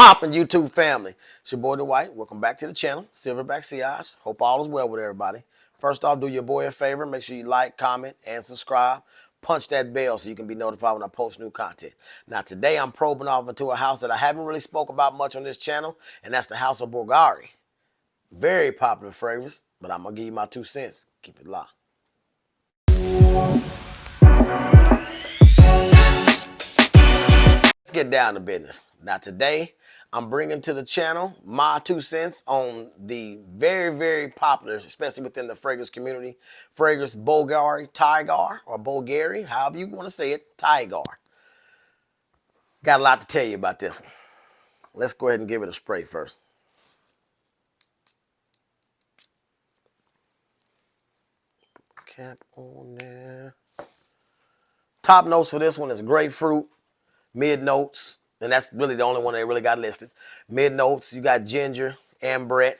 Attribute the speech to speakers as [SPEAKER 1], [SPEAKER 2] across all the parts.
[SPEAKER 1] poppin' YouTube family? It's your boy Dwight. Welcome back to the channel, Silverback Siage. Hope all is well with everybody. First off, do your boy a favor. Make sure you like, comment, and subscribe. Punch that bell so you can be notified when I post new content. Now, today I'm probing off into a house that I haven't really spoke about much on this channel, and that's the house of Bvlgari. Very popular fragrance, but I'm going to give you my 2 cents. Keep it locked. Let's get down to business. Now today, I'm bringing to the channel my 2 cents on the very, very popular, especially within the fragrance community, fragrance Bvlgari Tygar, or Bvlgari, however you want to say it, Tygar. Got a lot to tell you about this one. Let's go ahead and give it a spray first. Cap on there. Top notes for this one is grapefruit. Mid notes, and that's really the only one they really got listed. Mid notes, you got ginger, ambrette.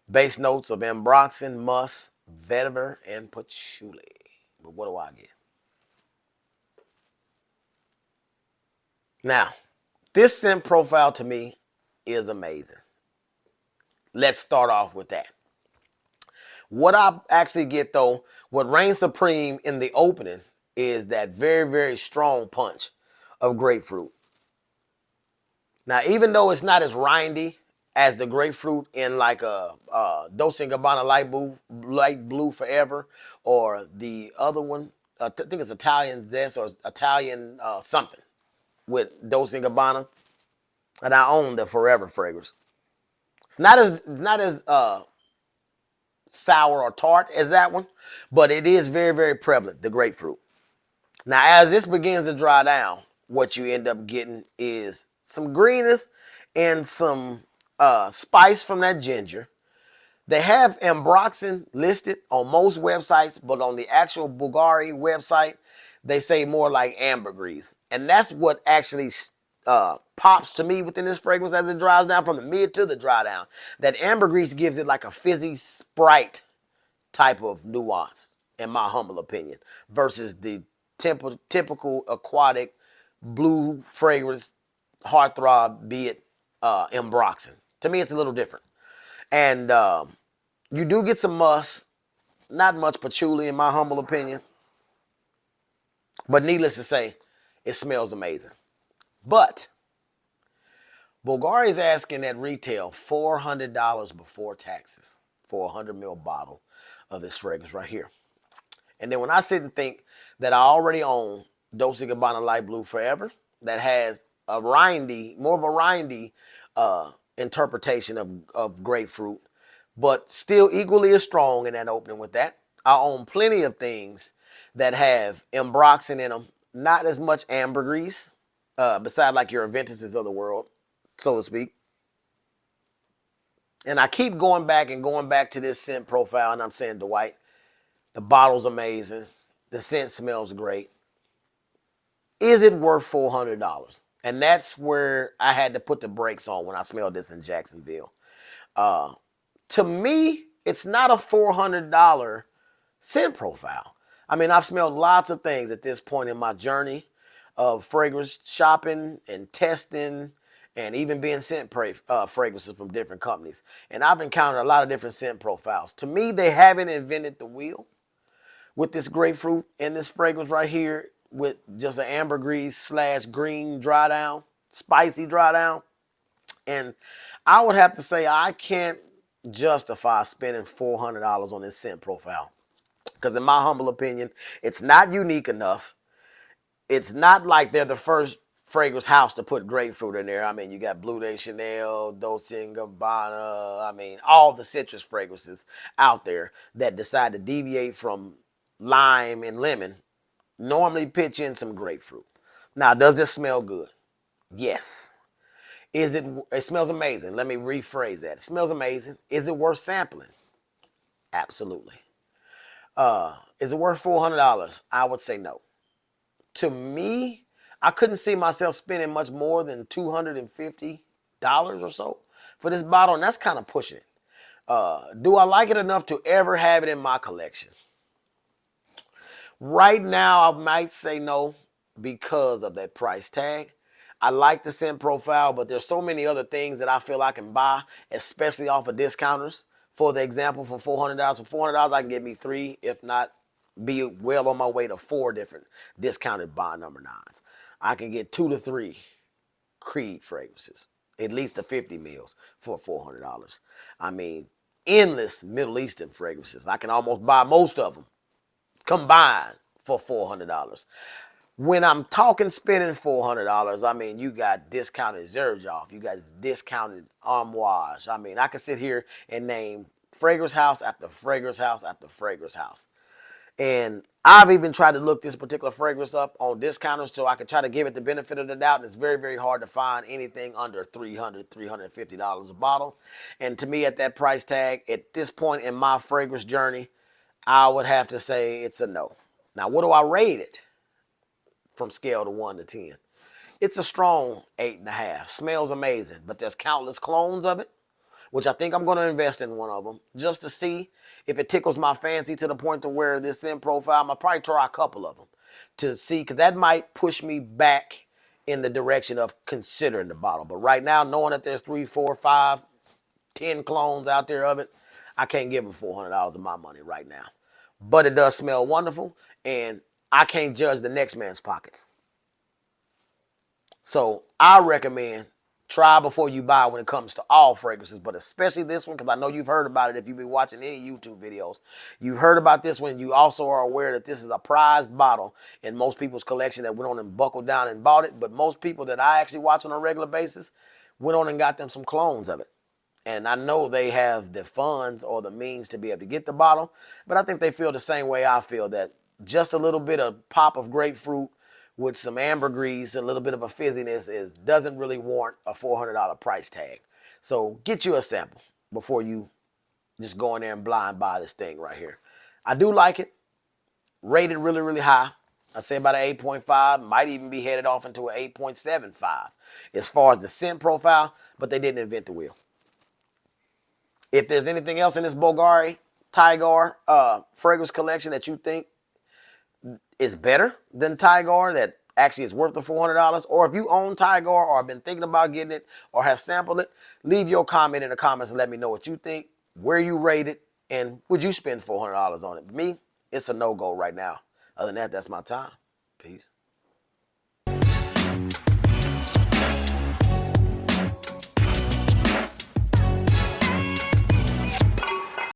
[SPEAKER 1] Base notes of ambroxan, musk, vetiver, and patchouli. But what do I get? Now, this scent profile to me is amazing. Let's start off with that. What I actually get though, what reigns supreme in the opening is that very, very strong punch of grapefruit. Now, even though it's not as rindy as the grapefruit in like a Dolce & Gabbana Light Blue Forever, or the other one, I think it's Italian Zest or Italian something with Dolce & Gabbana, and I own the Forever fragrance. It's not as sour or tart as that one, but it is very, very prevalent, the grapefruit. Now, as this begins to dry down, what you end up getting is some greenness and some spice from that ginger. They have ambroxan listed on most websites, but on the actual Bvlgari website, they say more like ambergris. And that's what actually pops to me within this fragrance as it dries down from the mid to the dry down. That ambergris gives it like a fizzy Sprite type of nuance, in my humble opinion, versus the typical aquatic blue fragrance heartthrob, be it ambroxan. To me, it's a little different. And you do get some musk, not much patchouli in my humble opinion. But needless to say, it smells amazing. But Bvlgari is asking at retail $400 before taxes for a 100 ml bottle of this fragrance right here. And then when I sit and think that I already own Dolce & Gabbana Light Blue Forever, that has a rindy, more of a rindy interpretation of grapefruit, but still equally as strong in that opening with that. I own plenty of things that have ambroxan in them, not as much ambergris, beside like your Aventuses of the world, so to speak. And I keep going back to this scent profile, and I'm saying, Dwight, the bottle's amazing. The scent smells great. Is it worth $400? And that's where I had to put the brakes on when I smelled this in Jacksonville. To me, it's not a $400 scent profile. I mean, I've smelled lots of things at this point in my journey of fragrance shopping and testing and even being sent fragrances from different companies. And I've encountered a lot of different scent profiles. To me, they haven't invented the wheel with this grapefruit and this fragrance right here with just an ambergris / green dry down, spicy dry down. And I would have to say I can't justify spending $400 on this scent profile. Because in my humble opinion, it's not unique enough. It's not like they're the first fragrance house to put grapefruit in there. I mean, you got Bleu de Chanel, Dolce & Gabbana. I mean, all the citrus fragrances out there that decide to deviate from lime and lemon normally pitch in some grapefruit. Now, does this smell good? Yes. It smells amazing. Let me rephrase that. It smells amazing. Is it worth sampling? Absolutely. Is it worth $400? I would say no. To me, I couldn't see myself spending much more than $250 or so for this bottle, and that's kind of pushing it. Do I like it enough to ever have it in my collection? Right now, I might say no because of that price tag. I like the scent profile, but there's so many other things that I feel I can buy, especially off of discounters. For the example, for $400, I can get me 3, if not be well on my way to 4 different discounted bond number 9s. I can get 2 to 3 Creed fragrances, at least the 50 mils for $400. I mean, endless Middle Eastern fragrances. I can almost buy most of them combined for $400. When I'm talking spending $400, I mean, you got discounted Zerjoff, you got discounted Armoire. I mean, I can sit here and name fragrance house after fragrance house after fragrance house. And I've even tried to look this particular fragrance up on discounters so I can try to give it the benefit of the doubt. And it's very, very hard to find anything under $350 a bottle. And to me, at that price tag, at this point in my fragrance journey, I would have to say it's a no. Now, what do I rate it from scale to 1 to 10? It's a strong 8.5. Smells amazing, but there's countless clones of it, which I think I'm going to invest in one of them just to see if it tickles my fancy to the point to where this scent profile, I'm going to probably try a couple of them to see, because that might push me back in the direction of considering the bottle. But right now, knowing that there's 3, 4, 5, 10 clones out there of it, I can't give them $400 of my money right now. But it does smell wonderful, and I can't judge the next man's pockets. So I recommend try before you buy when it comes to all fragrances, but especially this one, because I know you've heard about it if you've been watching any YouTube videos. You've heard about this one. You also are aware that this is a prized bottle in most people's collection that went on and buckled down and bought it. But most people that I actually watch on a regular basis went on and got them some clones of it. And I know they have the funds or the means to be able to get the bottle, but I think they feel the same way I feel, that just a little bit of pop of grapefruit with some ambergris, a little bit of a fizziness doesn't really warrant a $400 price tag. So get you a sample before you just go in there and blind buy this thing right here. I do like it. Rated really, really high. I say about an 8.5, might even be headed off into an 8.75 as far as the scent profile, but they didn't invent the wheel. If there's anything else in this Bvlgari Tygar fragrance collection that you think is better than Tygar, that actually is worth the $400, or if you own Tygar or have been thinking about getting it or have sampled it, leave your comment in the comments and let me know what you think, where you rate it, and would you spend $400 on it? Me, it's a no-go right now. Other than that, that's my time. Peace.